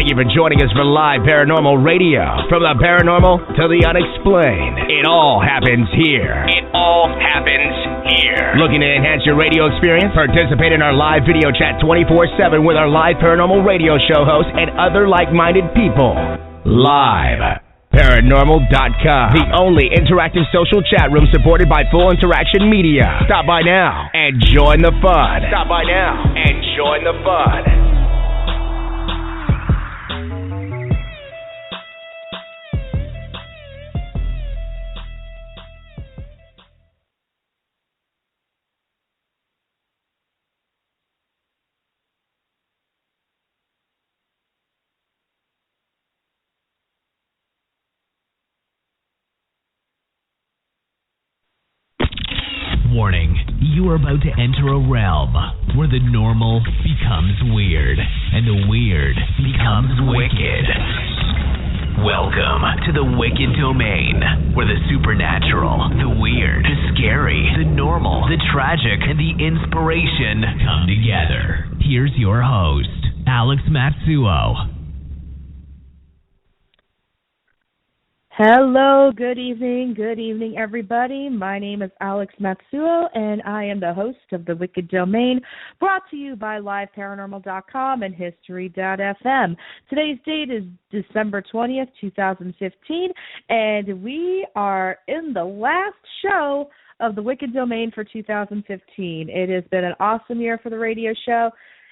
Thank you for joining us for Live Paranormal Radio. From the paranormal to the unexplained, it all happens here. It all happens here. Looking to enhance your radio experience? Participate in our live video chat 24/7 with our Live Paranormal Radio show hosts and other like-minded people. Live Paranormal.com, the only interactive social chat room supported by full interaction media. Stop by now and join the fun. Stop by now and join the fun. Warning, you are about to enter a realm where the normal becomes weird and the weird becomes wicked. Welcome to the Wicked Domain, where the supernatural, the weird, the scary, the normal, the tragic, and the inspiration come together. Here's your host, Alex Matsuo. Hello, good evening, everybody. My name is Alex Matsuo, and I am the host of The Wicked Domain, brought to you by LiveParanormal.com and History.fm. Today's date is December 20th, 2015, and we are in the last show of The Wicked Domain for 2015. It has been an awesome year for the radio show,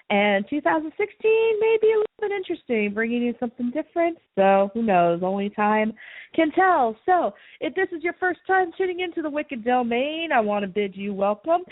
and 2016 may be a little bit interesting, bringing you something different. So who knows? Only time can tell. So if this is your first time tuning into the Wicked Domain, I want to bid you welcome.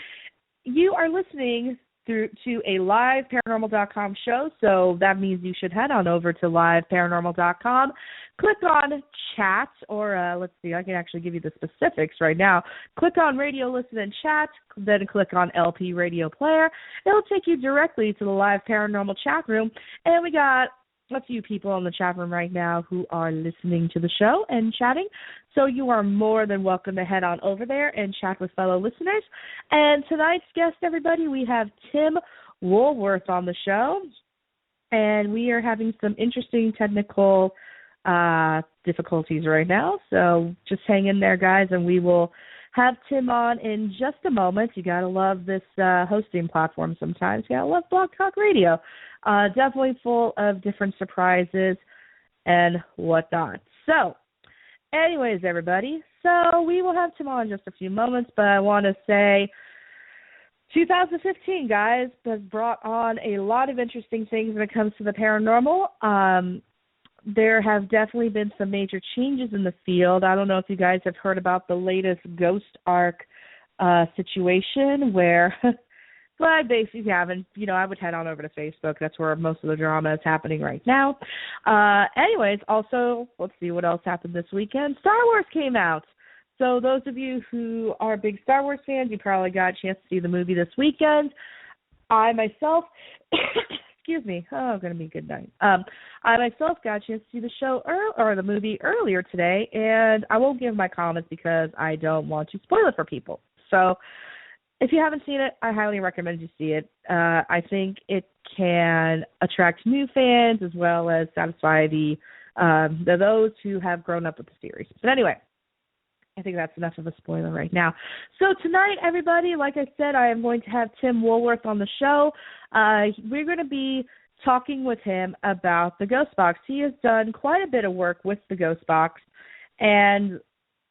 You are listening through to a live paranormal.com show, so that means you should head on over to liveparanormal.com. Click on chat, or let's see, I can actually give you the specifics right now. Click on radio, listen, and chat, then click on LP radio player. It'll take you directly to the live paranormal chat room, and we got a few people in the chat room right now who are listening to the show and chatting, so you are more than welcome to head on over there and chat with fellow listeners. And tonight's guest, everybody, we have Tim Woolworth on the show, and we are having some interesting technical difficulties right now, so just hang in there, guys, and we will have Tim on in just a moment. You gotta love this hosting platform sometimes. You gotta love Blog Talk Radio. Definitely full of different surprises and whatnot. So, anyways, everybody, so we will have Tim on in just a few moments, but I want to say 2015, guys, has brought on a lot of interesting things when it comes to the paranormal. There have definitely been some major changes in the field. I don't know if you guys have heard about the latest Ghost Ark situation where, well, I basically haven't. You know, I would head on over to Facebook. That's where most of the drama is happening right now. Anyways, also, let's see what else happened this weekend. Star Wars came out. So those of you who are big Star Wars fans, you probably got a chance to see the movie this weekend. I myself... Excuse me. Oh, going to be a good night. I myself got a chance to see the show or the movie earlier today, and I won't give my comments because I don't want to spoil it for people. So if you haven't seen it, I highly recommend you see it. I think it can attract new fans as well as satisfy those who have grown up with the series. But anyway, I think that's enough of a spoiler right now. So tonight, everybody, like I said, I am going to have Tim Woolworth on the show. We're going to be talking with him about the Ghost Box. He has done quite a bit of work with the Ghost Box, and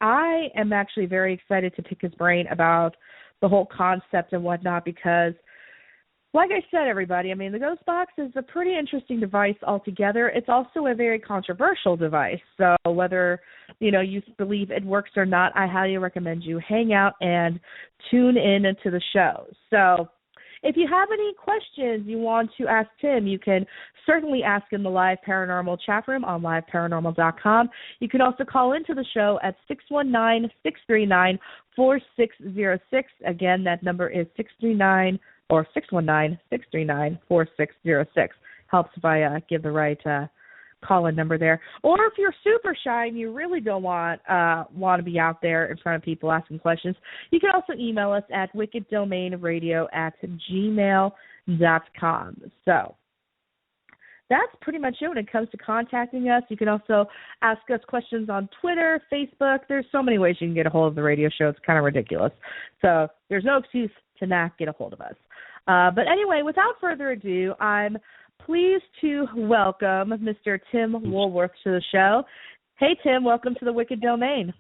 I am actually very excited to pick his brain about the whole concept and whatnot because, like I said, everybody, I mean, the Ghost Box is a pretty interesting device altogether. It's also a very controversial device. So whether, you know, you believe it works or not, I highly recommend you hang out and tune in to the show. So if you have any questions you want to ask Tim, you can certainly ask in the live paranormal chat room on liveparanormal.com. You can also call into the show at 619-639-4606. Again, that number is 619 or 619-639-4606. Helps if I give the right call-in number there. Or if you're super shy and you really don't want to be out there in front of people asking questions, you can also email us at wickeddomainradio@gmail.com. So that's pretty much it when it comes to contacting us. You can also ask us questions on Twitter, Facebook. There's so many ways you can get a hold of the radio show. It's kind of ridiculous. So there's no excuse to not get a hold of us. But anyway, without further ado, I'm pleased to welcome Mr. Tim Woolworth to the show. Hey, Tim, welcome to the Wicked Domain.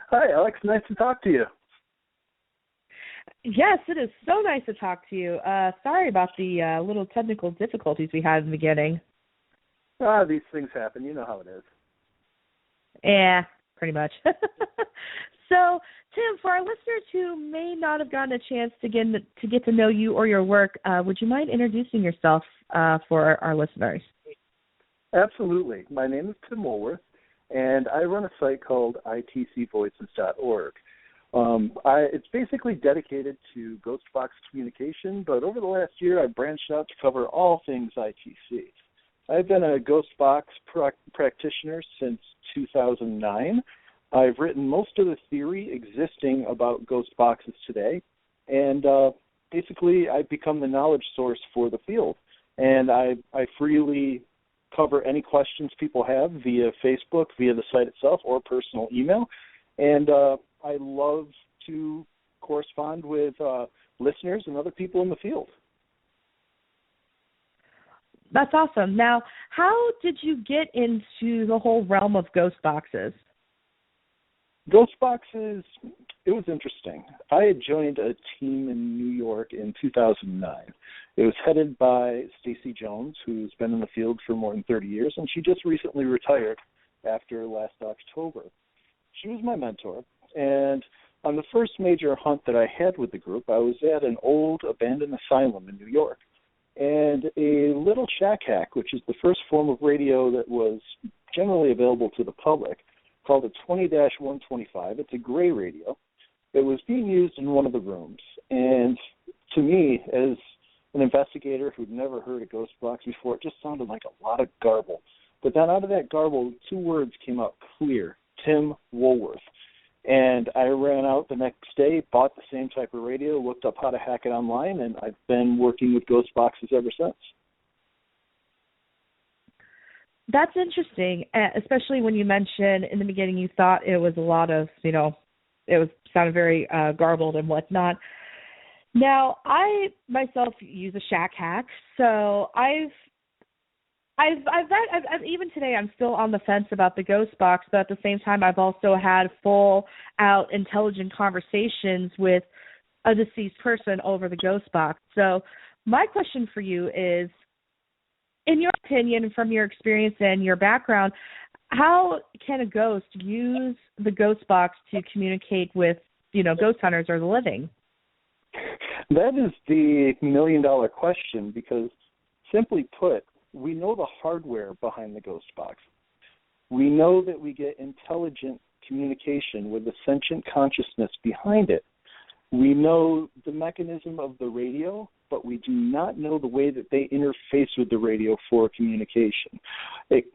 Hi, Alex. Nice to talk to you. Yes, it is so nice to talk to you. Sorry about the little technical difficulties we had in the beginning. These things happen. You know how it is. Yeah, pretty much. So, Tim, for our listeners who may not have gotten a chance to get to know you or your work, would you mind introducing yourself for our listeners? Absolutely. My name is Tim Woolworth, and I run a site called itcvoices.org. It's basically dedicated to ghost box communication, but over the last year I've branched out to cover all things ITC. I've been a ghost box practitioner since 2009. I've written most of the theory existing about ghost boxes today, and basically I've become the knowledge source for the field. And I freely cover any questions people have via Facebook, via the site itself, or personal email. And I love to correspond with listeners and other people in the field. That's awesome. Now, how did you get into the whole realm of ghost boxes? Ghost boxes, it was interesting. I had joined a team in New York in 2009. It was headed by Stacy Jones, who's been in the field for more than 30 years, and she just recently retired after last October. She was my mentor, and on the first major hunt that I had with the group, I was at an old abandoned asylum in New York. And a little shack hack, which is the first form of radio that was generally available to the public, called a 20-125. It's a gray radio. It was being used in one of the rooms. And to me, as an investigator who'd never heard a ghost box before, it just sounded like a lot of garble. But then out of that garble, two words came out clear: Tim Woolworth. And I ran out the next day, bought the same type of radio, looked up how to hack it online, and I've been working with ghost boxes ever since. That's interesting, especially when you mentioned in the beginning you thought it was a lot of, sounded very garbled and whatnot. Now, I myself use a shack hack, so I've even today I'm still on the fence about the ghost box, but at the same time I've also had full out intelligent conversations with a deceased person over the ghost box. So my question for you is, in your opinion, from your experience and your background, how can a ghost use the ghost box to communicate with, ghost hunters or the living? That is the million-dollar question, because simply put, we know the hardware behind the ghost box. We know that we get intelligent communication with a sentient consciousness behind it. We know the mechanism of the radio, but we do not know the way that they interface with the radio for communication. I've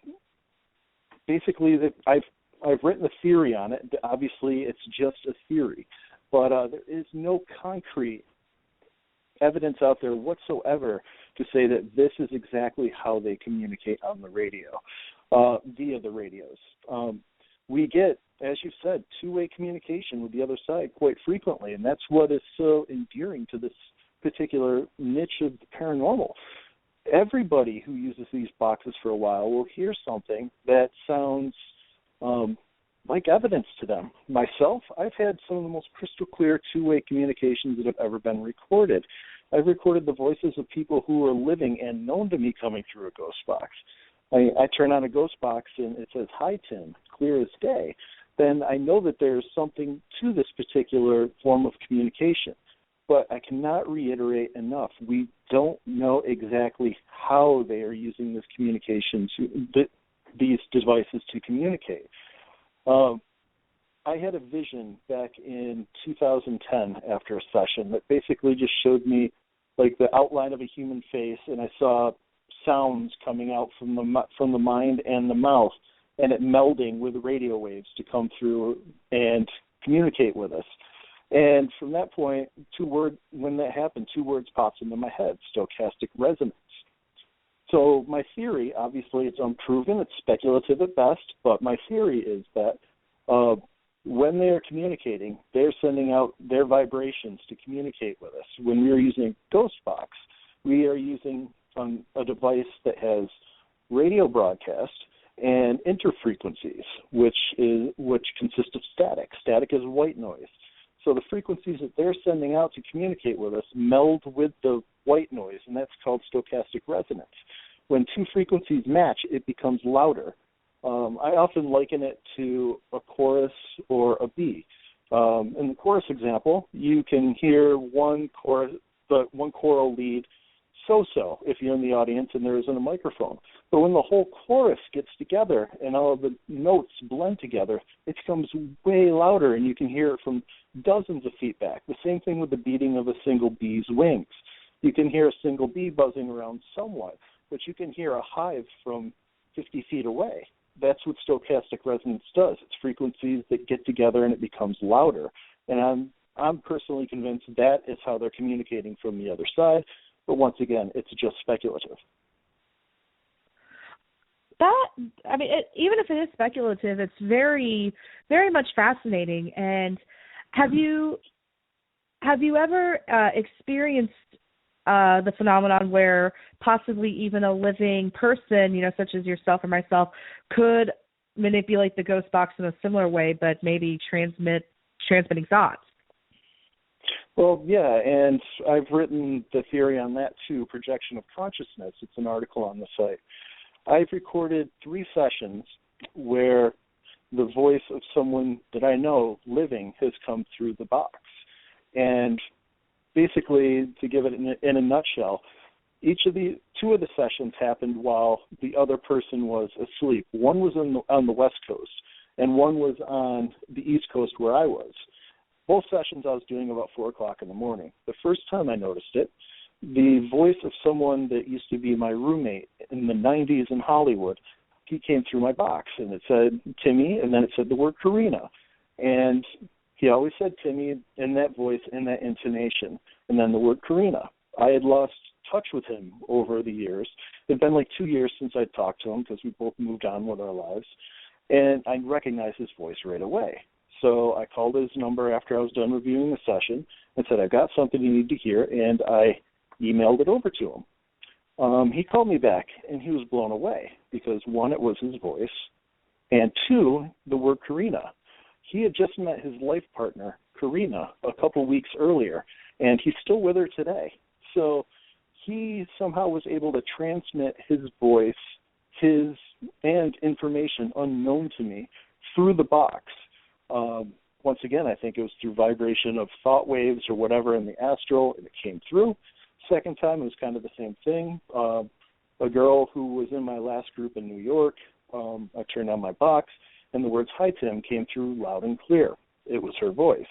written a theory on it. Obviously, it's just a theory, but there is no concrete evidence out there whatsoever to say that this is exactly how they communicate on the radio, via the radios. We get, as you said, two-way communication with the other side quite frequently, and that's what is so endearing to this particular niche of the paranormal. Everybody who uses these boxes for a while will hear something that sounds like evidence to them. Myself, I've had some of the most crystal clear two-way communications that have ever been recorded. I've recorded the voices of people who are living and known to me coming through a ghost box. I turn on a ghost box and it says, "Hi, Tim," clear as day. Then I know that there's something to this particular form of communication. But I cannot reiterate enough, we don't know exactly how they are using this communication, these devices to communicate. I had a vision back in 2010 after a session that basically just showed me like the outline of a human face, and I saw sounds coming out from the mind and the mouth, and it melding with radio waves to come through and communicate with us. And from that point, when that happened, two words popped into my head: stochastic resonance. So my theory, obviously it's unproven, it's speculative at best, but my theory is that when they're communicating, they're sending out their vibrations to communicate with us. When we're using Ghost Box, we are using a device that has radio broadcast and interfrequencies, which consist of static. Static is white noise. So the frequencies that they're sending out to communicate with us meld with the white noise, and that's called stochastic resonance. When two frequencies match, it becomes louder. I often liken it to a chorus or a bee. In the chorus example, you can hear one choral lead so-so if you're in the audience and there isn't a microphone. But when the whole chorus gets together and all of the notes blend together, it becomes way louder, and you can hear it from dozens of feet back. The same thing with the beating of a single bee's wings. You can hear a single bee buzzing around somewhat, but you can hear a hive from 50 feet away. That's what stochastic resonance does. It's frequencies that get together and it becomes louder. And I'm personally convinced that is how they're communicating from the other side. But once again, it's just speculative. Even if it is speculative, it's very, very much fascinating. And have you ever experienced the phenomenon where possibly even a living person, such as yourself or myself, could manipulate the ghost box in a similar way, but maybe transmitting thoughts? Well, yeah, and I've written the theory on that too, projection of consciousness. It's an article on the site. I've recorded 3 sessions where the voice of someone that I know living has come through the box. And basically, to give it in a nutshell, 2 of the sessions happened while the other person was asleep. One was on the West Coast, and one was on the East Coast where I was. Both sessions I was doing about 4 o'clock in the morning. The first time I noticed it, the voice of someone that used to be my roommate in the 90s in Hollywood, he came through my box, and it said Timmy, and then it said the word Karina. And he always said Timmy in that voice, in that intonation, and then the word Karina. I had lost touch with him over the years. It had been like 2 years since I'd talked to him because we both moved on with our lives, and I recognized his voice right away. So I called his number after I was done reviewing the session and said, I've got something you need to hear, and I emailed it over to him. He called me back, and he was blown away because, 1, it was his voice, and 2, the word Karina. He had just met his life partner, Karina, a couple weeks earlier, and he's still with her today. So he somehow was able to transmit his voice, and information unknown to me through the box. Once again, I think it was through vibration of thought waves or whatever in the astral, and it came through. Second time, it was kind of the same thing. A girl who was in my last group in New York, I turned on my box, and the words "Hi, Tim" came through loud and clear. It was her voice.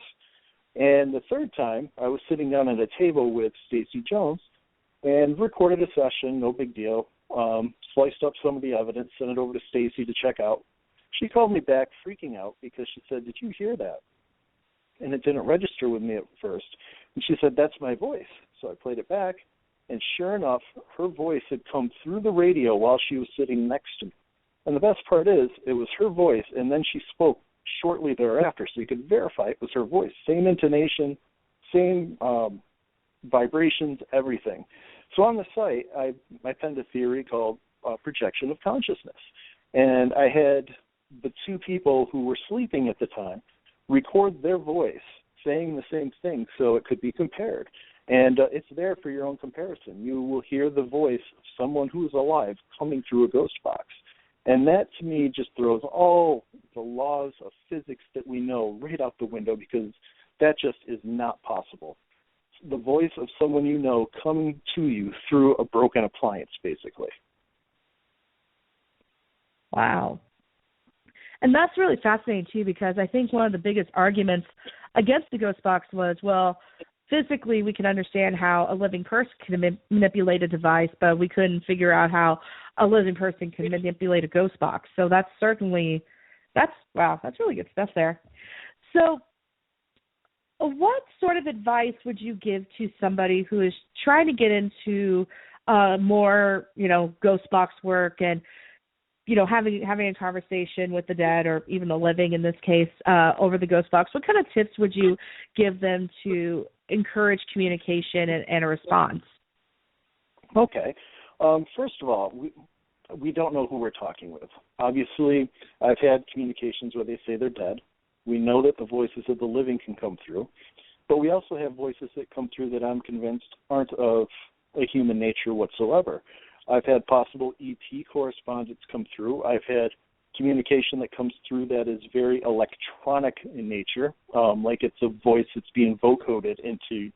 And the third time, I was sitting down at a table with Stacey Jones and recorded a session, no big deal, sliced up some of the evidence, sent it over to Stacey to check out. She called me back freaking out because she said, "Did you hear that?" And it didn't register with me at first. And she said, "That's my voice." So I played it back, and sure enough, her voice had come through the radio while she was sitting next to me. And the best part is, it was her voice, and then she spoke shortly thereafter, so you could verify it was her voice. Same intonation, same vibrations, everything. So on the site, I penned a theory called projection of consciousness. And I had the 2 people who were sleeping at the time record their voice saying the same thing so it could be compared. And it's there for your own comparison. You will hear the voice of someone who is alive coming through a ghost box. And that, to me, just throws all the laws of physics that we know right out the window, because that just is not possible. The voice of someone you know coming to you through a broken appliance, basically. Wow. And that's really fascinating, too, because I think one of the biggest arguments against the ghost box was, well, physically we can understand how a living person can manipulate a device, but we couldn't figure out how a living person can manipulate a ghost box. So that's really good stuff there. So what sort of advice would you give to somebody who is trying to get into more, ghost box work and, having a conversation with the dead or even the living in this case over the ghost box, what kind of tips would you give them to encourage communication and a response? Okay. First of all, we don't know who we're talking with. Obviously, I've had communications where they say they're dead. We know that the voices of the living can come through, but we also have voices that come through that I'm convinced aren't of a human nature whatsoever. I've had possible ET correspondence come through. I've had communication that comes through that is very electronic in nature, like it's a voice that's being vocoded into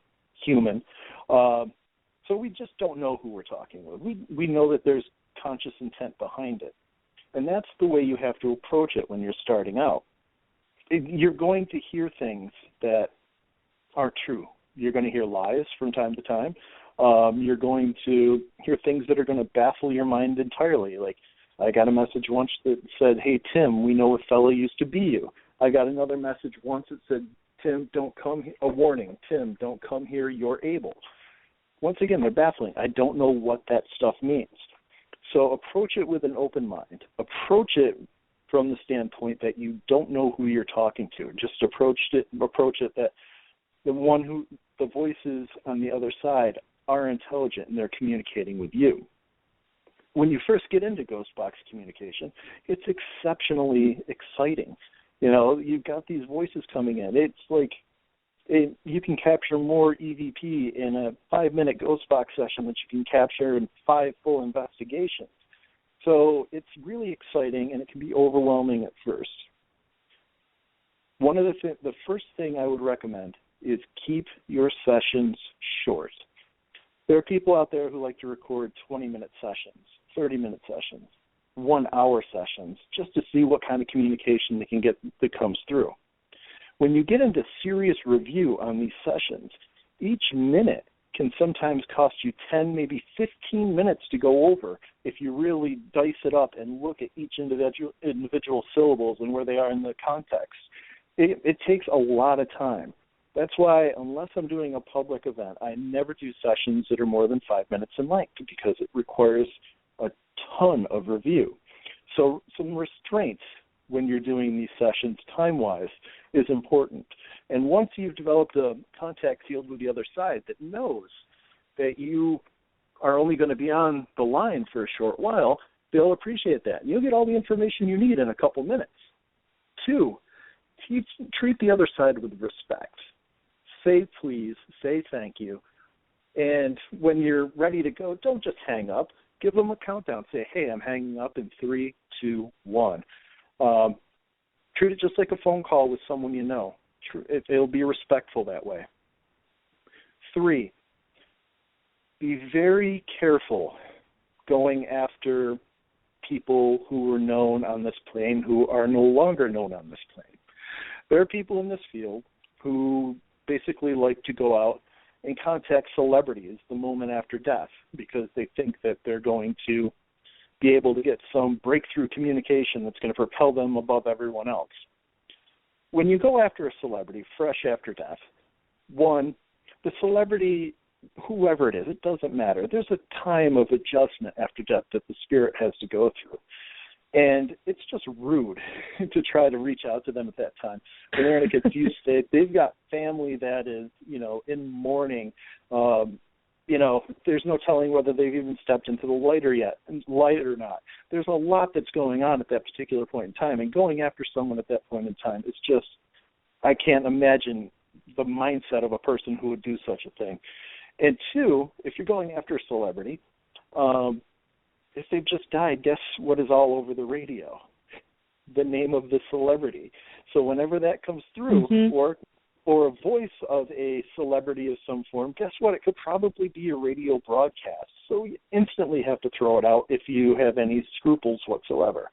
human. So we just don't know who we're talking with. We know that there's conscious intent behind it. And that's the way you have to approach it when you're starting out. You're going to hear things that aren't true. You're going to hear lies from time to time. You're going to hear things that are going to baffle your mind entirely. Like, I got a message once that said, "Hey, Tim, we know a fellow used to be you." I got another message once that said, "Tim, don't come here." A warning, "Tim, don't come here, you're able." Once again, they're baffling. I don't know what that stuff means. So approach it with an open mind. Approach it from the standpoint that you don't know who you're talking to. Just approach it that the voices on the other side are intelligent and they're communicating with you. When you first get into ghost box communication, it's exceptionally exciting. You've got these voices coming in. It's like you can capture more EVP in a 5-minute ghost box session that you can capture in 5 full investigations. So it's really exciting, and it can be overwhelming at first. The first thing I would recommend is keep your sessions short. There are people out there who like to record 20-minute sessions, 30-minute sessions, 1-hour sessions, just to see what kind of communication they can get that comes through. When you get into serious review on these sessions, each minute can sometimes cost you 10, maybe 15 minutes to go over if you really dice it up and look at each individual syllables and where they are in the context. It takes a lot of time. That's why, unless I'm doing a public event, I never do sessions that are more than 5 minutes in length because it requires a ton of review. So some restraints when you're doing these sessions time-wise is important. And once you've developed a contact field with the other side that knows that you are only going to be on the line for a short while, they'll appreciate that. You'll get all the information you need in a couple minutes. 2, treat the other side with respect. Say please, say thank you. And when you're ready to go, don't just hang up. Give them a countdown. Say, "Hey, I'm hanging up in 3, 2, 1. Treat it just like a phone call with someone you know. It'll be respectful that way. 3, be very careful going after people who were known on this plane who are no longer known on this plane. There are people in this field who basically like to go out and contact celebrities the moment after death because they think that they're going to be able to get some breakthrough communication that's going to propel them above everyone else. When you go after a celebrity fresh after death, 1, the celebrity, whoever it is, it doesn't matter. There's a time of adjustment after death that the spirit has to go through. And it's just rude to try to reach out to them at that time. When they're in a confused state, they've got family that is, in mourning. There's no telling whether they've even stepped into the light or not. There's a lot that's going on at that particular point in time. And going after someone at that point in time is just, I can't imagine the mindset of a person who would do such a thing. And 2, if you're going after a celebrity, if they've just died, guess what is all over the radio? The name of the celebrity. So whenever that comes through, or a voice of a celebrity of some form, guess what? It could probably be a radio broadcast. So you instantly have to throw it out if you have any scruples whatsoever.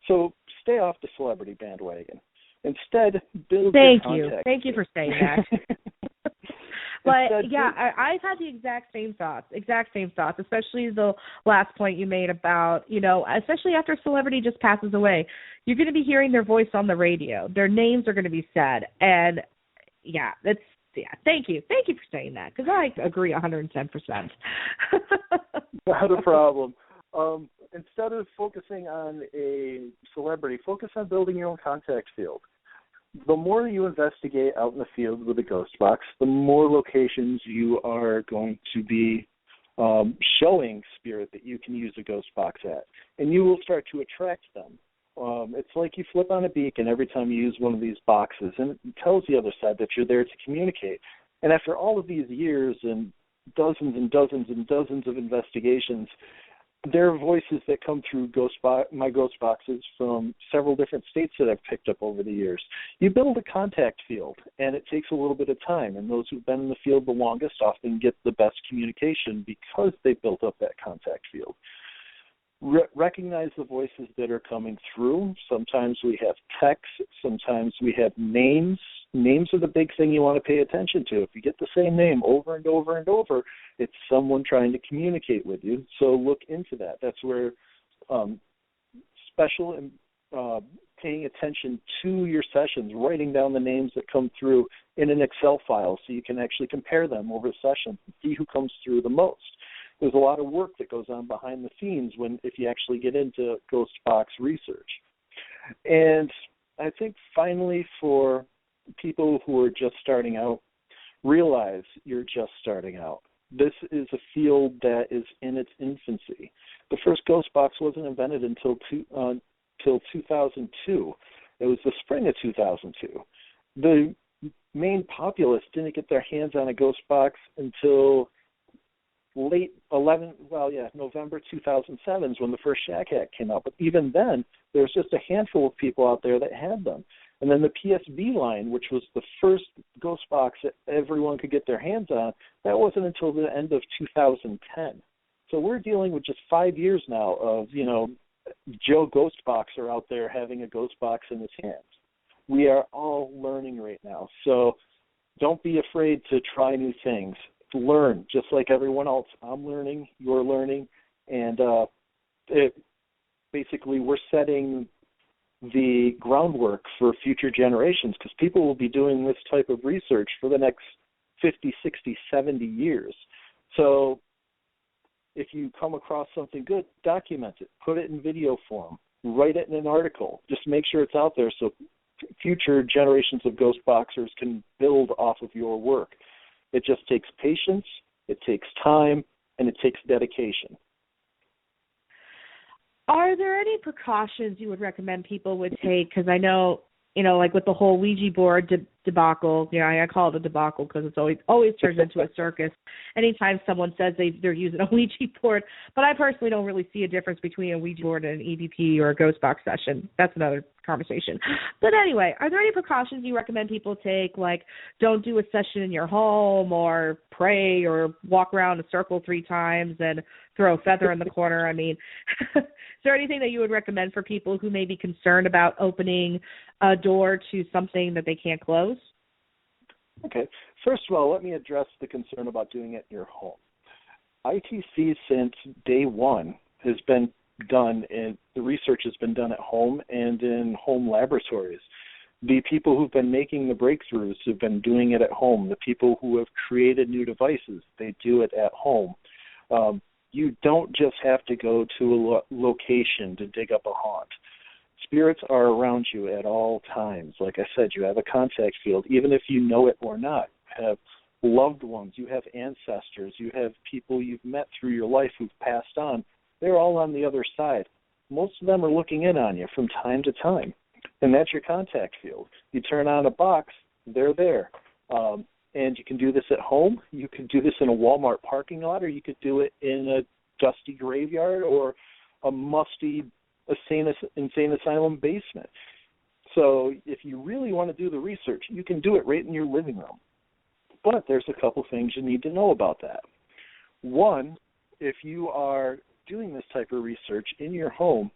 So stay off the celebrity bandwagon. Instead, build your contact. Thank you for saying that. But, yeah, I've had the exact same thoughts, especially the last point you made about, especially after a celebrity just passes away, you're going to be hearing their voice on the radio. Their names are going to be said. And, yeah, Yeah, thank you for saying that, because I agree 110%. Not a problem. Instead of focusing on a celebrity, focus on building your own contact field. The more you investigate out in the field with a ghost box, the more locations you are going to be showing spirit that you can use a ghost box at, and you will start to attract them. It's like you flip on a beacon every time you use one of these boxes, and it tells the other side that you're there to communicate. And after all of these years and dozens and dozens and dozens of investigations, there are voices that come through my ghost boxes from several different states that I've picked up over the years. You build a contact field, and it takes a little bit of time, and those who've been in the field the longest often get the best communication because they built up that contact field. Recognize the voices that are coming through. Sometimes we have text, sometimes we have names. Names are the big thing you want to pay attention to. If you get the same name over and over and over, it's someone trying to communicate with you. So look into that. That's where special paying attention to your sessions, writing down the names that come through in an Excel file so you can actually compare them over sessions and see who comes through the most. There's a lot of work that goes on behind the scenes if you actually get into ghost box research. And I think finally, for people who are just starting out, realize you're just starting out. This is a field that is in its infancy. The first ghost box wasn't invented until 2002. It was the spring of 2002. The main populace didn't get their hands on a ghost box until November 2007 is when the first Shack Hack came out. But even then, there was just a handful of people out there that had them. And then the PSB line, which was the first ghost box that everyone could get their hands on, that wasn't until the end of 2010. So we're dealing with just 5 years now of, Joe Ghostboxer out there having a ghost box in his hands. We are all learning right now. So don't be afraid to try new things. Learn, just like everyone else. I'm learning, you're learning, and basically we're setting the groundwork for future generations, because people will be doing this type of research for the next 50, 60, 70 years. So if you come across something good, document it, put it in video form, write it in an article. Just make sure it's out there so future generations of ghost boxers can build off of your work. It just takes patience, it takes time, and it takes dedication. Are there any precautions you would recommend people would take? Because I know, like with the whole Ouija board debacle, I call it a debacle because it's always turns into a circus anytime someone says they're using a Ouija board. But I personally don't really see a difference between a Ouija board and an EVP or a ghost box session. That's another conversation. But anyway, are there any precautions you recommend people take, like don't do a session in your home, or pray, or walk around a circle 3 times and throw a feather in the corner? I mean, is there anything that you would recommend for people who may be concerned about opening a door to something that they can't close? Okay. First of all, let me address the concern about doing it in your home. ITC since day one has been done, and the research has been done at home and in home laboratories. The people who've been making the breakthroughs have been doing it at home. The people who have created new devices, they do it at home. You don't just have to go to a location to dig up a haunt. Spirits are around you at all times. Like I said, you have a contact field, even if you know it or not. You have loved ones, you have ancestors, you have people you've met through your life who've passed on. They're all on the other side. Most of them are looking in on you from time to time, and that's your contact field. You turn on a box, they're there. And you can do this at home. You can do this in a Walmart parking lot, or you could do it in a dusty graveyard or a musty insane asylum basement. So if you really want to do the research, you can do it right in your living room. But there's a couple things you need to know about that. One, if you are doing this type of research in your home,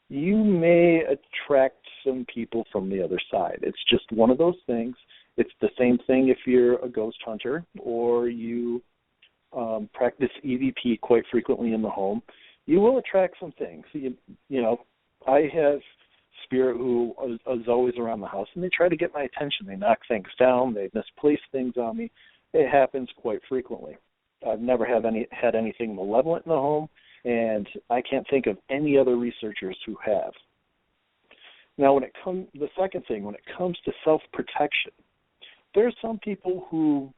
you may attract some people from the other side. It's just one of those things. It's the same thing if you're a ghost hunter or you practice EVP quite frequently in the home. You will attract some things. I have spirit who is always around the house, and they try to get my attention. They knock things down. They misplace things on me. It happens quite frequently. I've never had anything malevolent in the home, and I can't think of any other researchers who have. Now, the second thing, when it comes to self-protection, there's some people who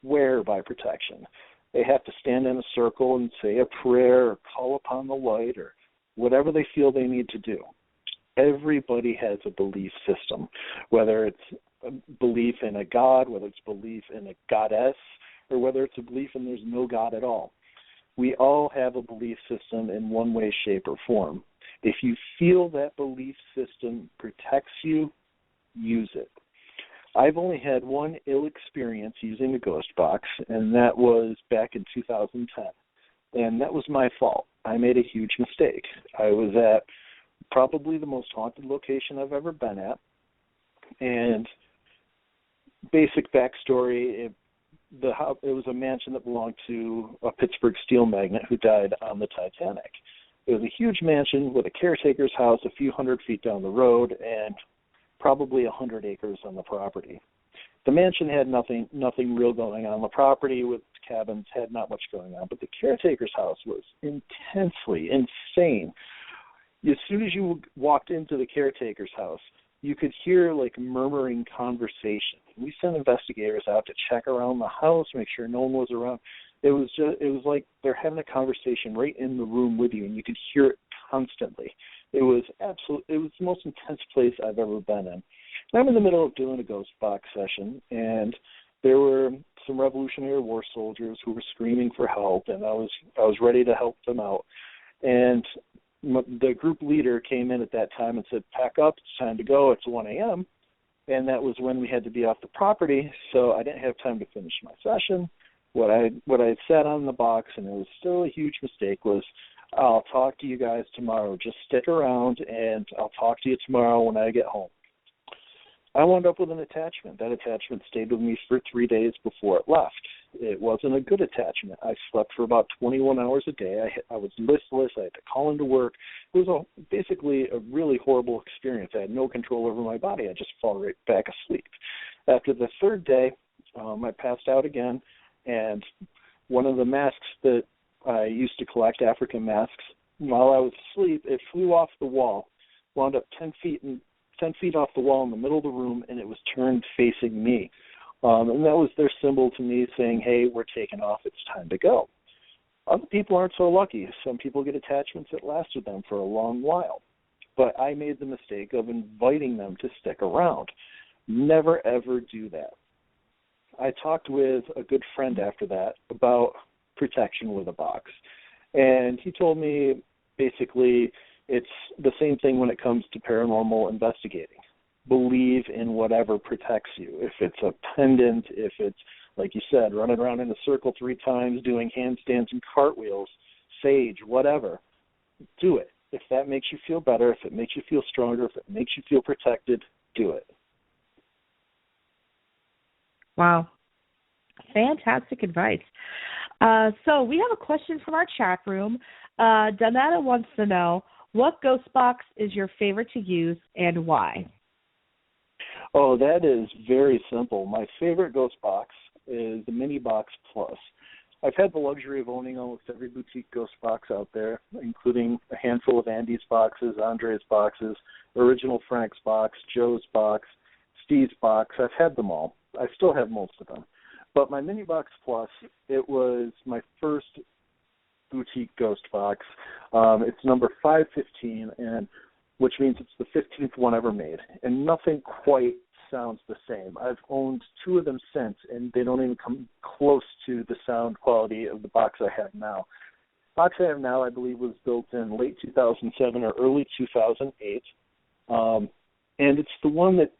swear by protection. They have to stand in a circle and say a prayer or call upon the light or whatever they feel they need to do. Everybody has a belief system, whether it's a belief in a god, whether it's belief in a goddess, or whether it's a belief in there's no God at all. We all have a belief system in one way, shape, or form. If you feel that belief system protects you, use it. I've only had one ill experience using a ghost box, and that was back in 2010. And that was my fault. I made a huge mistake. I was at probably the most haunted location I've ever been at. And basic backstory, it was a mansion that belonged to a Pittsburgh steel magnate who died on the Titanic. It was a huge mansion with a caretaker's house a few hundred feet down the road and probably 100 acres on the property. The mansion had nothing real going on. The property with cabins had not much going on, but the caretaker's house was intensely insane. As soon as you walked into the caretaker's house, you could hear like murmuring conversation. We sent investigators out to check around the house, make sure no one was around. It was like they're having a conversation right in the room with you, and you could hear it constantly. It was the most intense place I've ever been in. And I'm in the middle of doing a ghost box session, and there were some Revolutionary War soldiers who were screaming for help, and I was ready to help them out. And the group leader came in at that time and said, "Pack up, it's time to go, it's 1 a.m., and that was when we had to be off the property, so I didn't have time to finish my session. What I had said on the box, and it was still a huge mistake, was I'll talk to you guys tomorrow. Just stick around, and I'll talk to you tomorrow when I get home. I wound up with an attachment. That attachment stayed with me for 3 days before it left. It wasn't a good attachment. I slept for about 21 hours a day. I was listless. I had to call into work. It was basically a really horrible experience. I had no control over my body. I just fall right back asleep. After the third day, I passed out again, and one of the masks that I used to collect, African masks, while I was asleep, it flew off the wall, wound up 10 feet off the wall in the middle of the room, and it was turned facing me. And that was their symbol to me saying, hey, we're taking off, it's time to go. Other people aren't so lucky. Some people get attachments that last with them for a long while. But I made the mistake of inviting them to stick around. Never, ever do that. I talked with a good friend after that about protection with a box. And he told me basically it's the same thing when it comes to paranormal investigating. Believe in whatever protects you. If it's a pendant, if it's, like you said, running around in a circle 3 times, doing handstands and cartwheels, sage, whatever, do it. If that makes you feel better, if it makes you feel stronger, if it makes you feel protected, do it. Wow. Fantastic advice. So we have a question from our chat room. Donata wants to know, what ghost box is your favorite to use and why? Oh, that is very simple. My favorite ghost box is the Mini Box Plus. I've had the luxury of owning almost every boutique ghost box out there, including a handful of Andy's boxes, Andre's boxes, Original Frank's box, Joe's box, Steve's box. I've had them all. I still have most of them. But my Mini Box Plus, it was my first boutique ghost box. It's number 515, and which means it's the 15th one ever made, and nothing quite sounds the same. I've owned 2 of them since, and they don't even come close to the sound quality of the box I have now. The box I have now, I believe, was built in late 2007 or early 2008, and it's the one that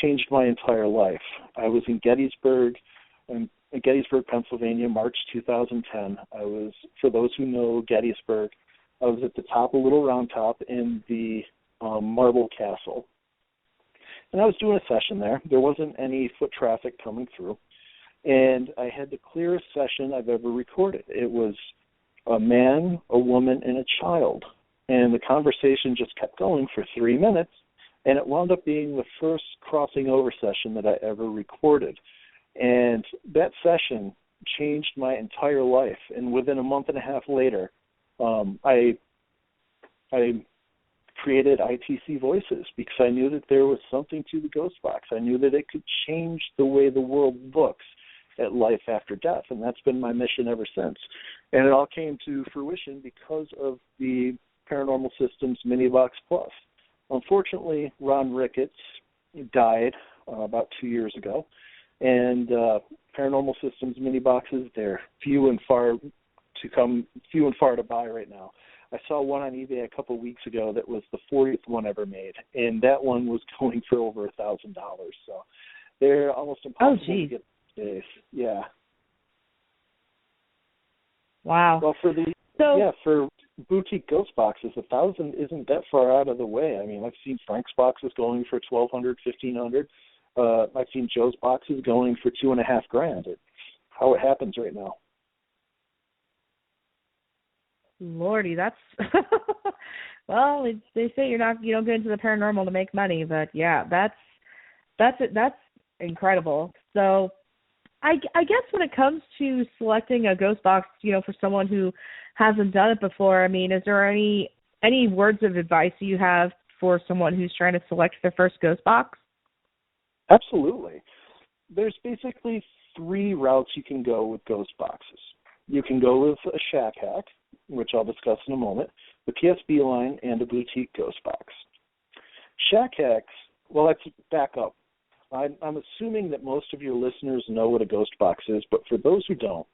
changed my entire life. I was in Gettysburg, Pennsylvania, March 2010. I was, for those who know Gettysburg, I was at the top of Little Round Top in the Marble Castle. And I was doing a session there. There wasn't any foot traffic coming through. And I had the clearest session I've ever recorded. It was a man, a woman, and a child And the conversation just kept going for 3 minutes, and it wound up being the first crossing over session that I ever recorded. And that session changed my entire life. And within a month and a half later, I created ITC Voices because I knew that there was something to the Ghost Box. I knew that it could change the way the world looks at life after death, and that's been my mission ever since. And it all came to fruition because of the Paranormal Systems Minibox Plus. Unfortunately, Ron Ricketts died about 2 years ago, and Paranormal Systems Miniboxes, they're few and far to buy right now. I saw one on eBay a couple of weeks ago that was the 40th one ever made, and that one was going for over $1,000. So they're almost impossible to get these days. Yeah. Wow. Well, for boutique ghost boxes, $1,000 isn't that far out of the way. I mean, I've seen Frank's boxes going for $1,200, $1,500. I've seen Joe's boxes going for $2,500. It's how it happens right now. Lordy, that's well, they say you don't get into the paranormal to make money, but yeah, that's incredible. So I guess when it comes to selecting a ghost box, for someone who hasn't done it before, I mean, is there any words of advice you have for someone who's trying to select their first ghost box? Absolutely. There's basically 3 routes you can go with ghost boxes. You can go with a shack hack, which I'll discuss in a moment, the PSB line, and a boutique ghost box. Shack hacks, well, let's back up. I'm assuming that most of your listeners know what a ghost box is, but for those who don't,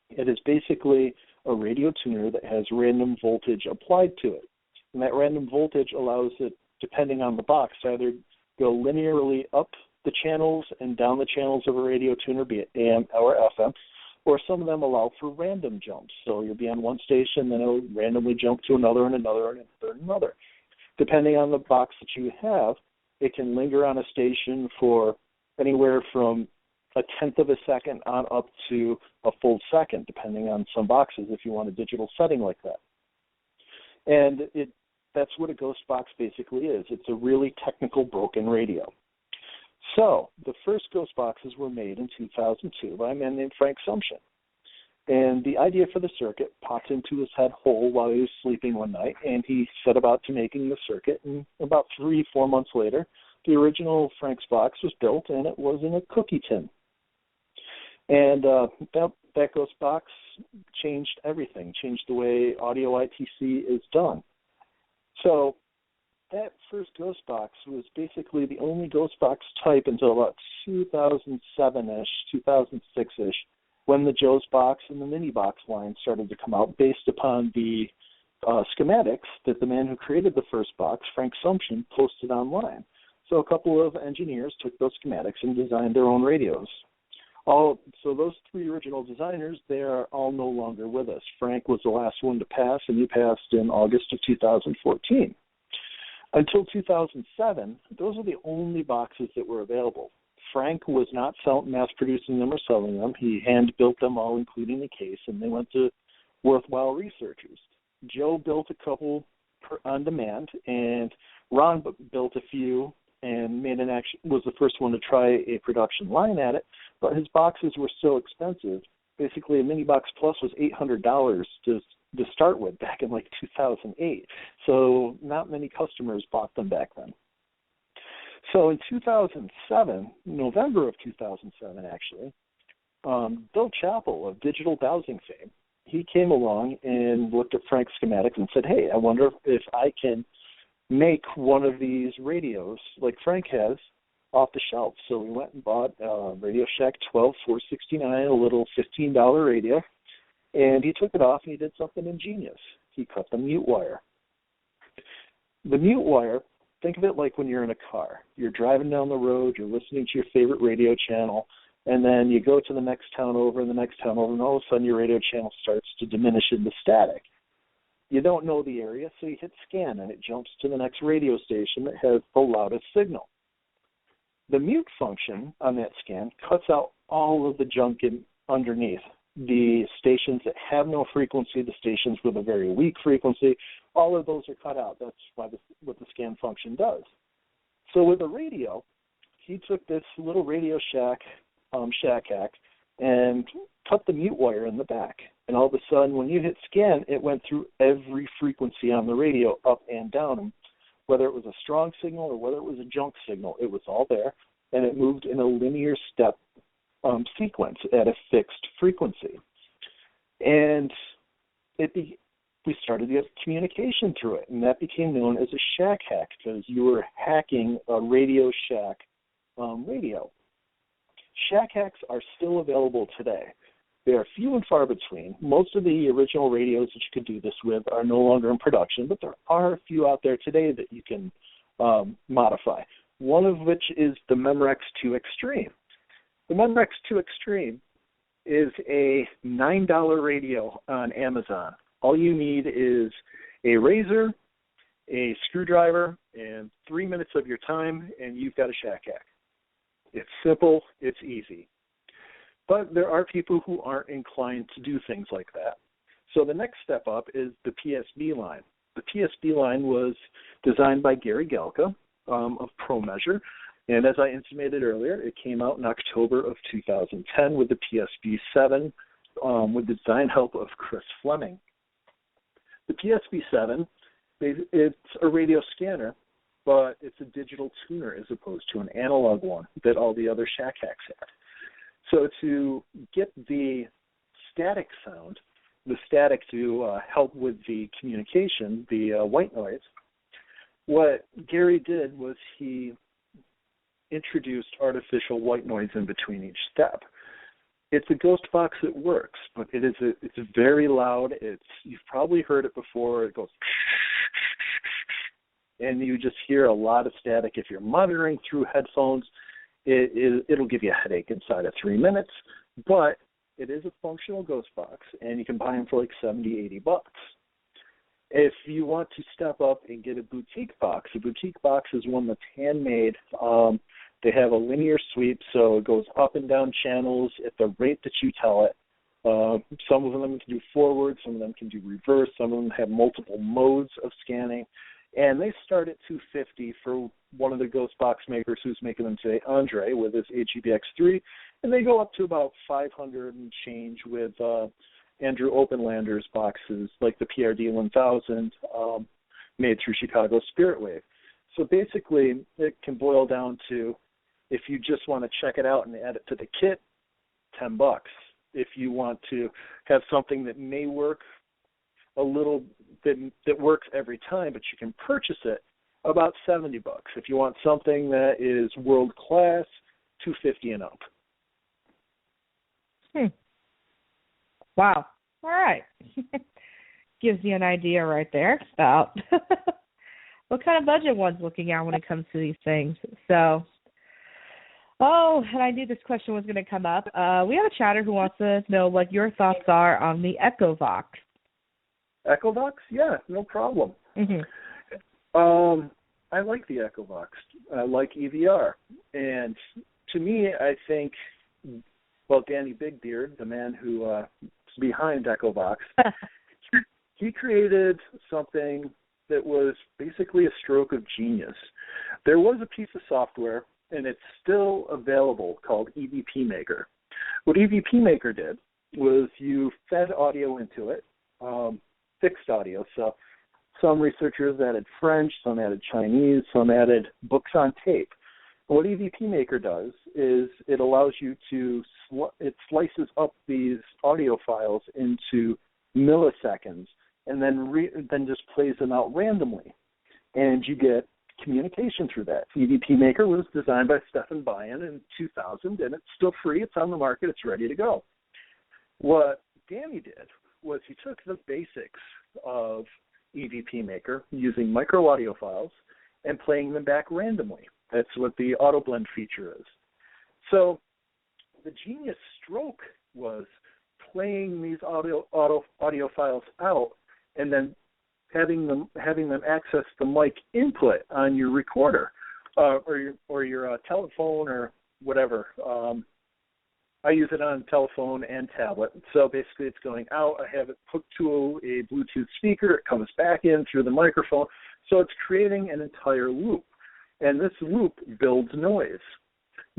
it is basically a radio tuner that has random voltage applied to it. And that random voltage allows it, depending on the box, to either go linearly up the channels and down the channels of a radio tuner, be it AM or FM, or some of them allow for random jumps. So you'll be on one station, then it'll randomly jump to another and another and another. Depending on the box that you have, it can linger on a station for anywhere from a tenth of a second on up to a full second, depending on some boxes, if you want a digital setting like that. And that's what a ghost box basically is. It's a really technical broken radio. So the first ghost boxes were made in 2002 by a man named Frank Sumption. And the idea for the circuit popped into his head whole while he was sleeping one night, and he set about to making the circuit. And about 3-4 months later, the original Frank's box was built, and it was in a cookie tin. And that ghost box changed everything, changed the way audio ITC is done. So that first ghost box was basically the only ghost box type until about 2007-ish, 2006-ish, when the Joe's box and the mini box line started to come out based upon the schematics that the man who created the first box, Frank Sumption, posted online. So a couple of engineers took those schematics and designed their own radios. So those 3 original designers, they are all no longer with us. Frank was the last one to pass, and he passed in August of 2014. Until 2007, those are the only boxes that were available. Frank was not mass-producing them or selling them. He hand-built them all, including the case, and they went to worthwhile researchers. Joe built a couple on demand, and Ron built a few and was the first one to try a production line at it, but his boxes were so expensive. Basically, a Mini Box Plus was $800 to start with back in 2008. So not many customers bought them back then. So in 2007, November of 2007 actually, Bill Chappell of Digital Dowsing fame, he came along and looked at Frank's schematics and said, hey, I wonder if I can make one of these radios like Frank has off the shelf. So we went and bought Radio Shack 12469, a little $15 radio, and he took it off and he did something ingenious. He cut the mute wire. The mute wire, think of it like when you're in a car. You're driving down the road, you're listening to your favorite radio channel, and then you go to the next town over and the next town over, and all of a sudden your radio channel starts to diminish into static. You don't know the area, so you hit scan, and it jumps to the next radio station that has the loudest signal. The mute function on that scan cuts out all of the junk underneath. the stations that have no frequency, the stations with a very weak frequency, all of those are cut out. That's what the scan function does. So with a radio, he took this little Radio Shack hack and cut the mute wire in the back. And all of a sudden, when you hit scan, it went through every frequency on the radio, up and down. And whether it was a strong signal or whether it was a junk signal, it was all there. And it moved in a linear step sequence at a fixed frequency. And we started to get communication through it. And that became known as a shack hack because you were hacking a Radio Shack radio. Shack hacks are still available today. They are few and far between. Most of the original radios that you could do this with are no longer in production, but there are a few out there today that you can modify. One of which is the Memorex 2 Extreme. The Memorex 2 Extreme is a $9 radio on Amazon. All you need is a razor, a screwdriver, and 3 minutes of your time, and you've got a shack hack. It's simple, it's easy. But there are people who aren't inclined to do things like that. So the next step up is the PSB line. The PSB line was designed by Gary Galka of ProMeasure. And as I intimated earlier, it came out in October of 2010 with the PSB 7 with the design help of Chris Fleming. The PSB 7, it's a radio scanner, but it's a digital tuner as opposed to an analog one that all the other shack hacks had. So to get the static sound, the static to help with the communication, the white noise, what Gary did was he introduced artificial white noise in between each step. It's a ghost box that works, but it's very loud. You've probably heard it before. It goes, and you just hear a lot of static. If you're monitoring through headphones, it'll give you a headache inside of 3 minutes, but it is a functional ghost box, and you can buy them for like $70, $80. If you want to step up and get a boutique box is one that's handmade. They have a linear sweep, so it goes up and down channels at the rate that you tell it. Some of them can do forward, some of them can do reverse, some of them have multiple modes of scanning. And they start at $250 for one of the ghost box makers who's making them today, Andre, with his AGBX3, and they go up to about $500 and change with Andrew Openlander's boxes, like the PRD 1000, made through Chicago Spirit Wave. So basically, it can boil down to, if you just want to check it out and add it to the kit, $10. If you want to have something that may work a little that works every time, but you can purchase it, about $70. If you want something that is world class, $250 and up. Wow. All right. Gives you an idea right there about what kind of budget one's looking at when it comes to these things. So, and I knew this question was going to come up. We have a chatter who wants to know what your thoughts are on the EchoVox. EchoVox? Yeah, no problem. Mm-hmm. I like the EchoVox. I like EVR. And to me, I think, Danny Bigbeard, the man who is behind EchoVox, he created something that was basically a stroke of genius. There was a piece of software, and it's still available, called EVP Maker. What EVP Maker did was you fed audio into it, fixed audio. So some researchers added French, some added Chinese, some added books on tape. What EVP Maker does is it allows you to, it slices up these audio files into milliseconds and then just plays them out randomly. And you get communication through that. EVP Maker was designed by Stefan Bayan in 2000, and it's still free. It's on the market. It's ready to go. What Danny did was he took the basics of EVP Maker using micro audio files and playing them back randomly. That's what the auto blend feature is. So the genius stroke was playing these audio files out and then having them access the mic input on your recorder or your telephone or whatever. I use it on telephone and tablet. So basically it's going out. I have it hooked to a Bluetooth speaker. It comes back in through the microphone. So it's creating an entire loop. And this loop builds noise.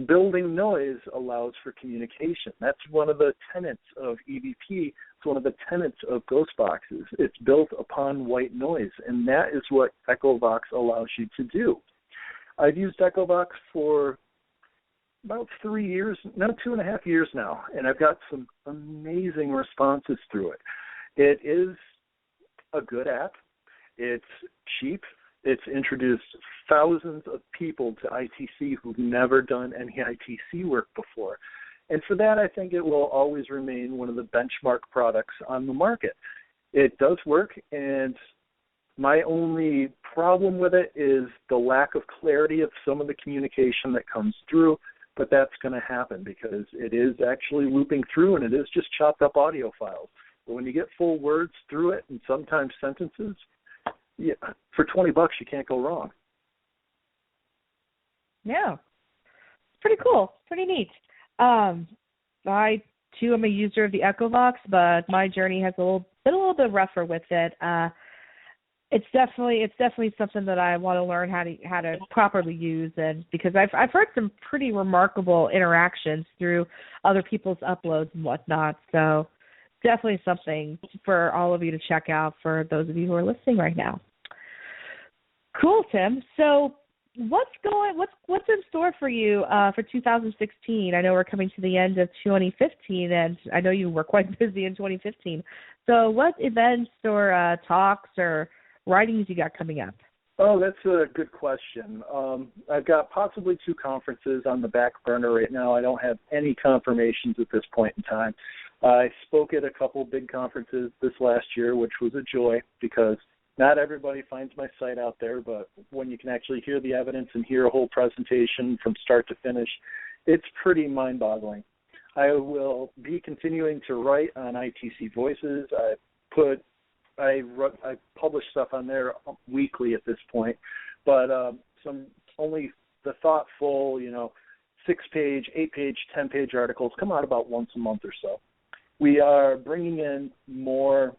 Building noise allows for communication. That's one of the tenets of EVP. It's one of the tenets of ghost boxes. It's built upon white noise, and that is what EchoVox allows you to do. I've used EchoVox for about 3 years, no, 2.5 years now, and I've got some amazing responses through it. It is a good app. It's cheap. It's introduced thousands of people to ITC who've never done any ITC work before. And for that, I think it will always remain one of the benchmark products on the market. It does work, and my only problem with it is the lack of clarity of some of the communication that comes through, but that's going to happen because it is actually looping through, and it is just chopped up audio files. But when you get full words through it and sometimes sentences, yeah, for $20 you can't go wrong. Yeah, pretty cool, pretty neat. I too am a user of the EchoVox, but my journey has been a little bit rougher with it. It's definitely something that I want to learn how to properly use, and because I've heard some pretty remarkable interactions through other people's uploads and whatnot. So definitely something for all of you to check out for those of you who are listening right now. Cool, Tim. So what's in store for you for 2016? I know we're coming to the end of 2015, and I know you were quite busy in 2015. So what events or talks or writings you got coming up? Oh, that's a good question. I've got possibly 2 conferences on the back burner right now. I don't have any confirmations at this point in time. I spoke at a couple big conferences this last year, which was a joy because not everybody finds my site out there, but when you can actually hear the evidence and hear a whole presentation from start to finish, it's pretty mind-boggling. I will be continuing to write on ITC Voices. I publish stuff on there weekly at this point, but only the thoughtful, 6-page, 8-page, 10-page articles come out about once a month or so. We are bringing in more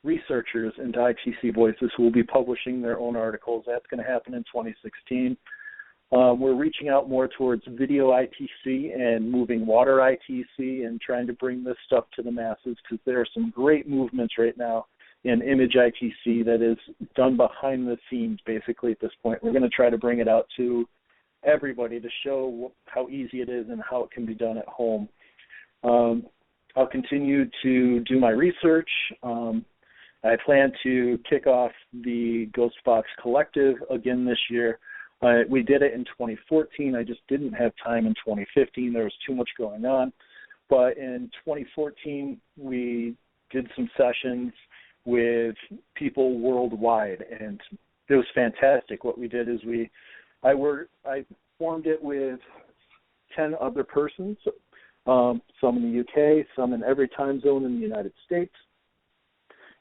researchers into ITC Voices who will be publishing their own articles. That's going to happen in 2016. We're reaching out more towards video ITC and moving water ITC and trying to bring this stuff to the masses because there are some great movements right now in image ITC that is done behind the scenes basically at this point. We're going to try to bring it out to everybody to show how easy it is and how it can be done at home. I'll continue to do my research. I plan to kick off the Ghost Box Collective again this year. We did it in 2014. I just didn't have time in 2015. There was too much going on. But in 2014, we did some sessions with people worldwide, and it was fantastic. What we did is I formed it with 10 other persons, some in the UK, some in every time zone in the United States.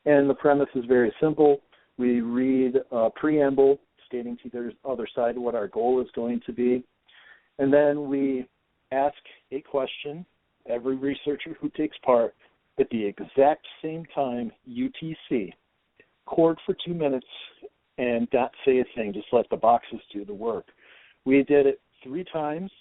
And the premise is very simple. We read a preamble stating to the other side what our goal is going to be. And then we ask a question, every researcher who takes part, at the exact same time, UTC, record for 2 minutes and not say a thing, just let the boxes do the work. We did it 3 times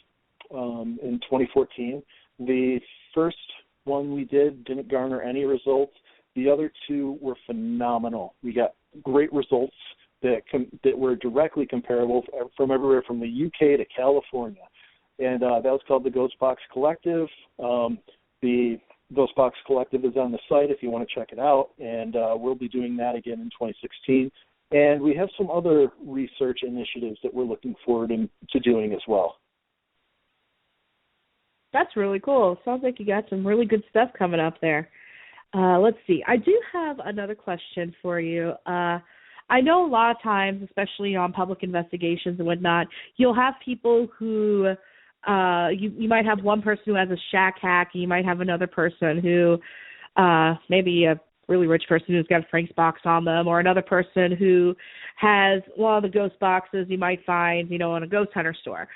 in 2014. The first one we didn't garner any results. The other 2 were phenomenal. We got great results that were directly comparable from everywhere from the UK to California. And that was called the Ghost Box Collective. The Ghost Box Collective is on the site if you want to check it out, and we'll be doing that again in 2016. And we have some other research initiatives that we're looking forward to doing as well. That's really cool. Sounds like you got some really good stuff coming up there. Let's see. I do have another question for you. I know a lot of times, especially on public investigations and whatnot, you'll have people who you might have one person who has a shack hack, and you might have another person who maybe a really rich person who's got a Frank's box on them, or another person who has one of the ghost boxes you might find, in a ghost hunter store.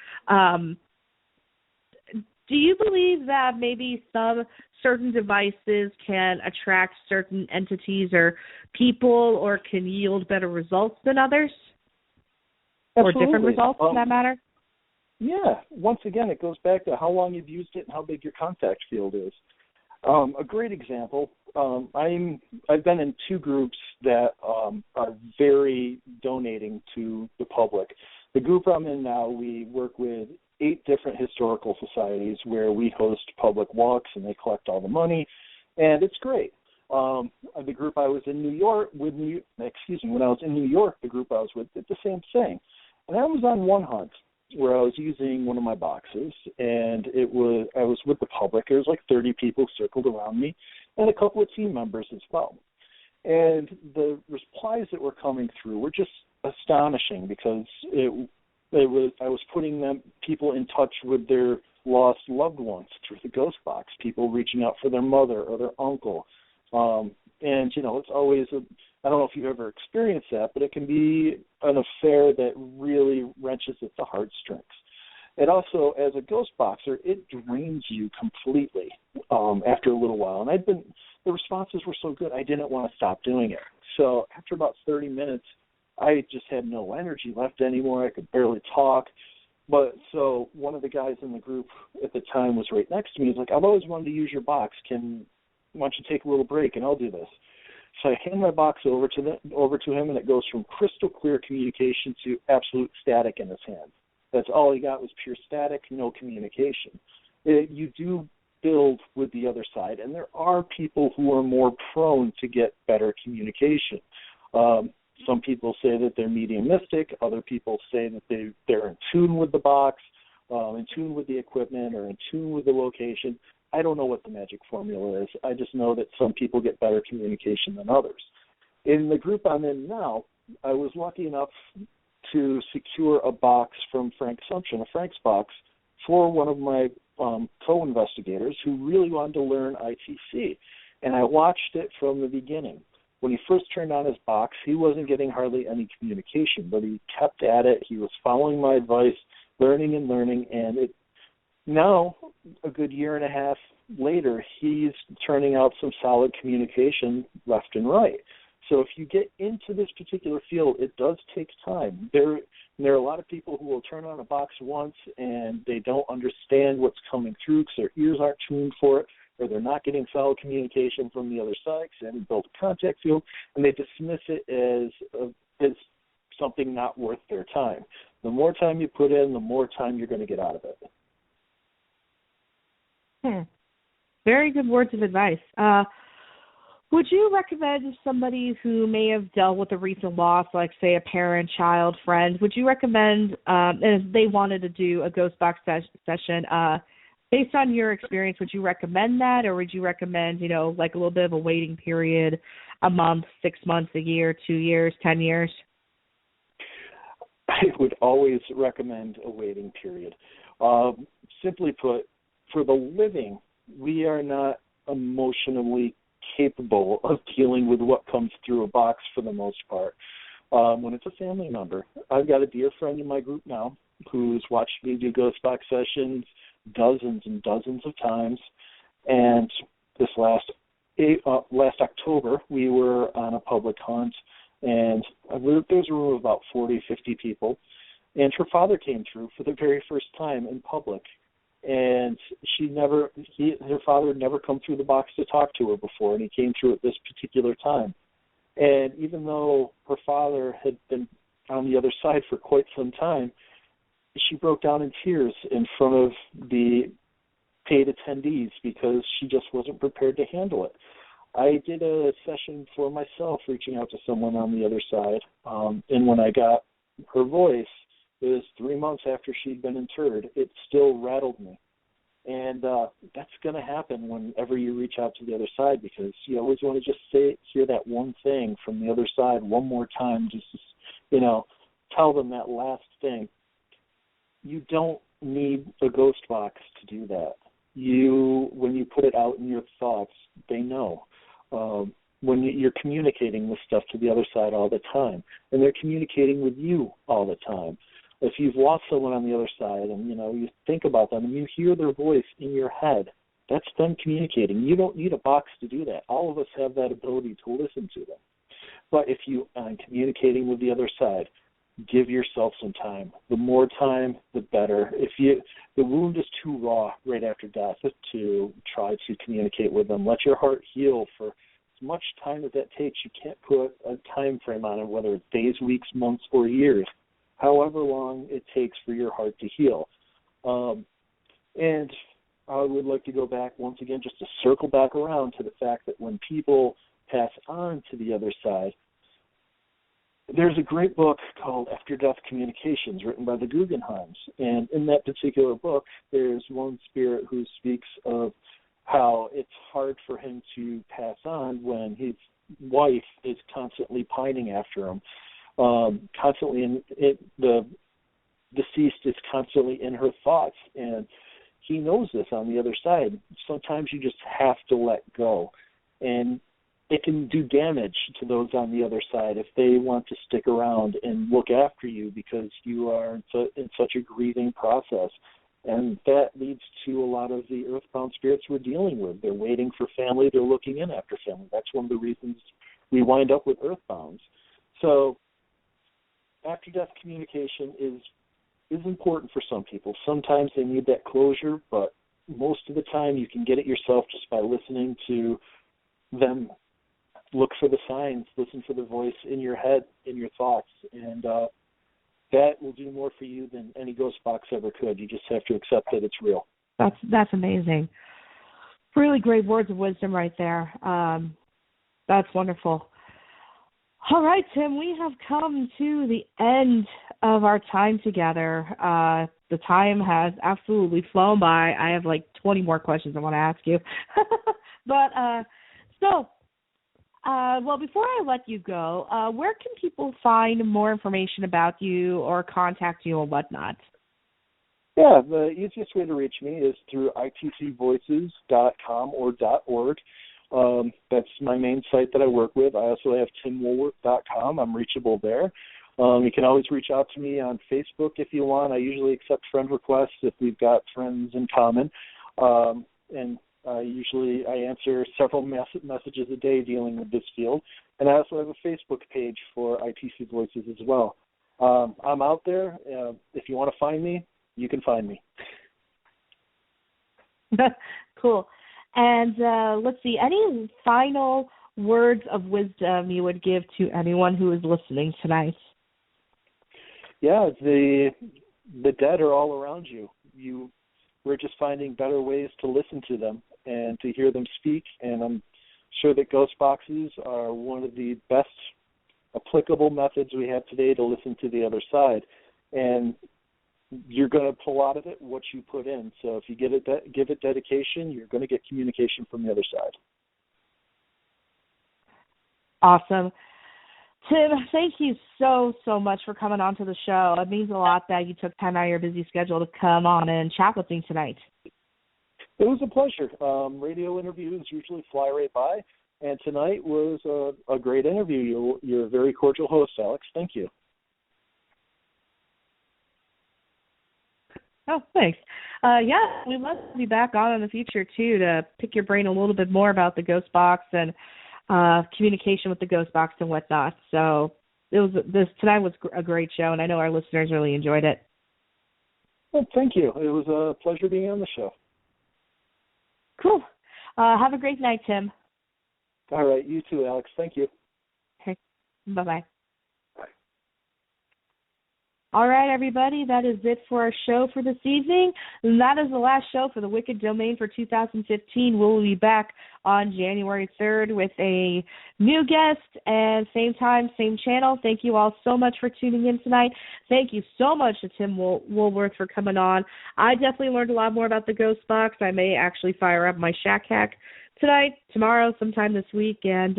Do you believe that maybe some certain devices can attract certain entities or people or can yield better results than others? Absolutely. Or different results, for that matter? Yeah. Once again, it goes back to how long you've used it and how big your contact field is. A great example, I've been in two groups that are very donating to the public. The group I'm in now, we work with 8 different historical societies where we host public walks and they collect all the money, and it's great. The group I was in New York when I was in New York, the group I was with did the same thing. And I was on one hunt where I was using one of my boxes, and I was with the public. There was like 30 people circled around me, and a couple of team members as well. And the replies that were coming through were just astonishing because I was putting people in touch with their lost loved ones through the ghost box. People reaching out for their mother or their uncle, and it's always I don't know if you've ever experienced that, but it can be an affair that really wrenches at the heartstrings. And also, as a ghost boxer, it drains you completely after a little while. And the responses were so good, I didn't want to stop doing it. So after about 30 minutes, I just had no energy left anymore. I could barely talk. But so one of the guys in the group at the time was right next to me. He's like, I've always wanted to use your box. Why don't you take a little break and I'll do this? So I hand my box over to him, and it goes from crystal clear communication to absolute static in his hand. That's all he got was pure static, no communication. You do build with the other side, and there are people who are more prone to get better communication. Some people say that they're mediumistic. Other people say that they're in tune with the box, in tune with the equipment, or in tune with the location. I don't know what the magic formula is. I just know that some people get better communication than others. In the group I'm in now, I was lucky enough to secure a box from Frank Sumption, a Frank's box, for one of my co-investigators who really wanted to learn ITC. And I watched it from the beginning. When he first turned on his box, he wasn't getting hardly any communication, but he kept at it. He was following my advice, learning, and now, a good year and a half later, he's turning out some solid communication left and right. So if you get into this particular field, it does take time. There are a lot of people who will turn on a box once and they don't understand what's coming through because their ears aren't tuned for it, or they're not getting solid communication from the other side because they haven't built a contact field, and they dismiss it as something not worth their time. The more time you put in, the more time you're going to get out of it. Very good words of advice. Would you recommend somebody who may have dealt with a recent loss, like, say, a parent, child, friend, would you recommend, if they wanted to do a ghost box session, based on your experience, would you recommend that, or would you recommend, like a little bit of a waiting period, a month, 6 months, a year, 2 years, 10 years? I would always recommend a waiting period. Simply put, for the living, we are not emotionally capable of dealing with what comes through a box for the most part. When it's a family member, I've got a dear friend in my group now who's watched me do ghost box sessions dozens and dozens of times, and this last October, we were on a public hunt, and there was a room of about 40, 50 people, and her father came through for the very first time in public. And her father had never come through the box to talk to her before, and he came through at this particular time. And even though her father had been on the other side for quite some time, she broke down in tears in front of the paid attendees because she just wasn't prepared to handle it. I did a session for myself, reaching out to someone on the other side, and when I got her voice, it was 3 months after she'd been interred. It still rattled me. And that's going to happen whenever you reach out to the other side, because you always want to just hear that one thing from the other side one more time, just to, tell them that last thing. You don't need a ghost box to do that. When you put it out in your thoughts, they know. When you're communicating this stuff to the other side all the time, and they're communicating with you all the time. If you've lost someone on the other side and, you think about them and you hear their voice in your head, that's them communicating. You don't need a box to do that. All of us have that ability to listen to them. But if you are communicating with the other side, give yourself some time. The more time, the better. If the wound is too raw right after death to try to communicate with them, let your heart heal for as much time as that takes. You can't put a time frame on it, whether it's days, weeks, months, or years, however long it takes for your heart to heal. And I would like to go back once again, just to circle back around to the fact that when people pass on to the other side, there's a great book called After Death Communications written by the Guggenheims. And in that particular book, there's one spirit who speaks of how it's hard for him to pass on when his wife is constantly pining after him. The deceased is constantly in her thoughts, and he knows this on the other side. Sometimes you just have to let go, and it can do damage to those on the other side if they want to stick around and look after you because you are in such a grieving process. And that leads to a lot of the earthbound spirits we're dealing with. They're waiting for family. They're looking in after family. That's one of the reasons we wind up with earthbounds. So after-death communication is important for some people. Sometimes they need that closure, but most of the time you can get it yourself just by listening to them. Look for the signs, listen for the voice in your head, in your thoughts, and that will do more for you than any ghost box ever could. You just have to accept that it's real. That's amazing. Really great words of wisdom right there. That's wonderful. All right, Tim, we have come to the end of our time together. The time has absolutely flown by. I have like 20 more questions I want to ask you. Well, before I let you go, where can people find more information about you or contact you or whatnot? Yeah, the easiest way to reach me is through itcvoices.com or .org. That's my main site that I work with. I also have timwoolworth.com. I'm reachable there. You can always reach out to me on Facebook if you want. I usually accept friend requests if we've got friends in common. And I answer several messages a day dealing with this field. And I also have a Facebook page for ITC Voices as well. I'm out there. If you want to find me, you can find me. Cool. And let's see, any final words of wisdom you would give to anyone who is listening tonight? Yeah, the dead are all around you. We're just finding better ways to listen to them and to hear them speak. And I'm sure that ghost boxes are one of the best applicable methods we have today to listen to the other side. And you're going to pull out of it what you put in. So if you give it dedication, you're going to get communication from the other side. Awesome. Tim, thank you so much for coming on to the show. It means a lot that you took time out of your busy schedule to come on and chat with me tonight. It was a pleasure. Radio interviews usually fly right by, and tonight was a great interview. You're a very cordial host, Alex. Thank you. Oh, thanks. We'd love to be back on in the future, too, to pick your brain a little bit more about the ghost box and communication with the ghost box and whatnot. So tonight was a great show, and I know our listeners really enjoyed it. Well, thank you. It was a pleasure being on the show. Cool. Have a great night, Tim. All right. You too, Alex. Thank you. Okay. Bye-bye. All right, everybody, that is it for our show for this evening. And that is the last show for the Wicked Domain for 2015. We'll be back on January 3rd with a new guest and same time, same channel. Thank you all so much for tuning in tonight. Thank you so much to Tim Woolworth for coming on. I definitely learned a lot more about the Ghost Box. I may actually fire up my Shack Hack tonight, tomorrow, sometime this week, and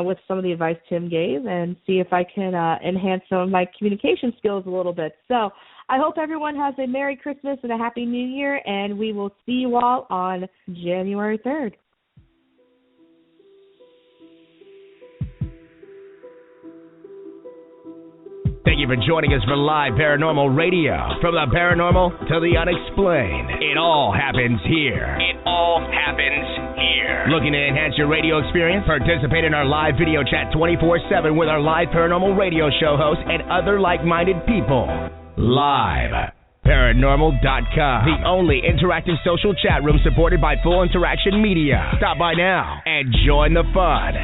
with some of the advice Tim gave, and see if I can enhance some of my communication skills a little bit. So I hope everyone has a Merry Christmas and a Happy New Year, and we will see you all on January 3rd. Thank you for joining us for live paranormal radio. From the paranormal to the unexplained, it all happens here. It all happens here. Looking to enhance your radio experience? Participate in our live video chat 24/7 with our live paranormal radio show hosts and other like-minded people. Live. Paranormal.com, the only interactive social chat room supported by Full Interaction Media. Stop by now and join the fun.